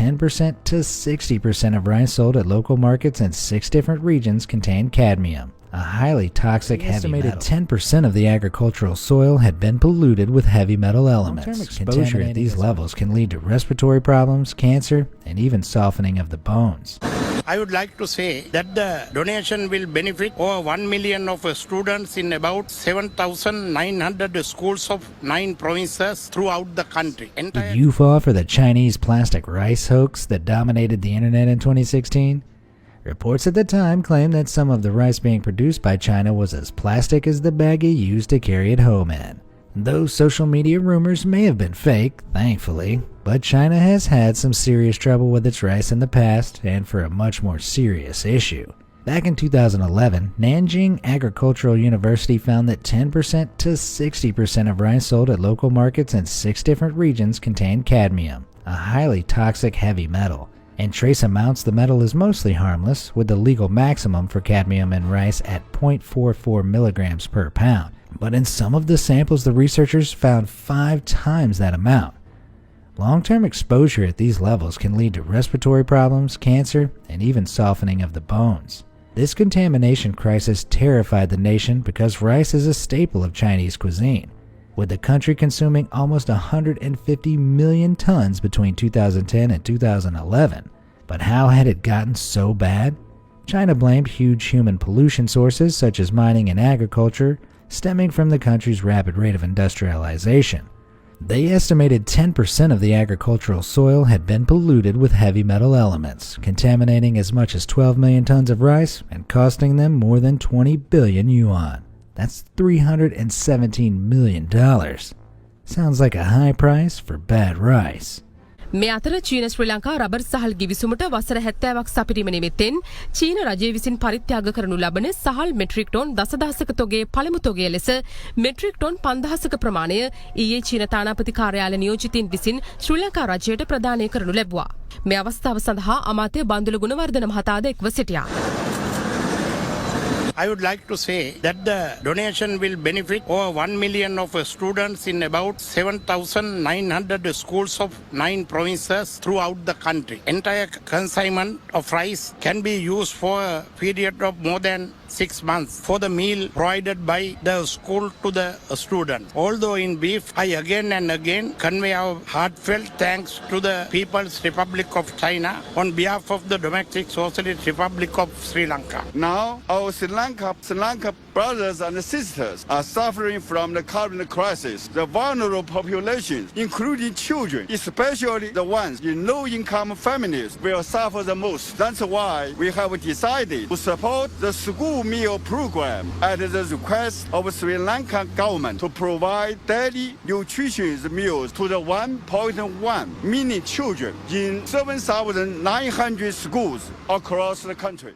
10% to 60% of rice sold at local markets in 6 different regions contained cadmium, a highly toxic heavy metal. Estimated 10% of the agricultural soil had been polluted with heavy metal elements. Long-term exposure at these levels can lead to respiratory problems, cancer, and even softening of the bones. I would like to say that the donation will benefit over 1 million of students in about 7,900 schools of 9 provinces throughout the country. Did you fall for the Chinese plastic rice hoax that dominated the internet in 2016? Reports at the time claimed that some of the rice being produced by China was as plastic as the bag you used to carry it home in. Those social media rumors may have been fake, thankfully, but China has had some serious trouble with its rice in the past and for a much more serious issue. Back in 2011, Nanjing Agricultural University found that 10% to 60% of rice sold at local markets in 6 different regions contained cadmium, a highly toxic heavy metal. In trace amounts, the metal is mostly harmless, with the legal maximum for cadmium in rice at 0.44 milligrams per pound. But in some of the samples, the researchers found 5 times that amount. Long-term exposure at these levels can lead to respiratory problems, cancer, and even softening of the bones. This contamination crisis terrified the nation because rice is a staple of Chinese cuisine, with the country consuming almost 150 million tons between 2010 and 2011. But how had it gotten so bad? China blamed huge human pollution sources such as mining and agriculture, stemming from the country's rapid rate of industrialization. They estimated 10% of the agricultural soil had been polluted with heavy metal elements, contaminating as much as 12 million tons of rice and costing them more than 20 billion yuan. That's $317 million. Sounds like a high price for bad rice. මේ අතර චීන ශ්‍රී Lanka rubber සහල් ගිවිසුමට වසර 70ක් සපිරීම නිමිත්තෙන් චීන රජය විසින් පරිත්‍යාග කරනු ලබන සහල් මෙට්‍රික් ටොන් 10,000ක තොගේ පළමු තොගය ලෙස මෙට්‍රික් ටොන් 5,000ක ප්‍රමාණය ඊයේ චීන තානාපති කාර්යාලය නියෝජිතින් විසින් ශ්‍රී ලංකා රජයට ප්‍රදානය කරනු ලැබුවා. මේ අවස්ථාව සඳහා අමාත්‍ය බන්දුල ගුණවර්ධන මහතාද එක්ව සිටියා. I would like to say that the donation will benefit over 1 million of students in about 7,900 schools of 9 provinces throughout the country. Entire consignment of rice can be used for a period of more than 6 months for the meal provided by the school to the student. Although in brief, I again and again convey our heartfelt thanks to the People's Republic of China on behalf of the Democratic Socialist Republic of Sri Lanka. Now, our Sri Lanka brothers and sisters are suffering from the current crisis. The vulnerable populations, including children, especially the ones in low-income families, will suffer the most. That's why we have decided to support the school meal program at the request of Sri Lankan government to provide daily nutritious meals to the 1.1 million children in 7,900 schools across the country.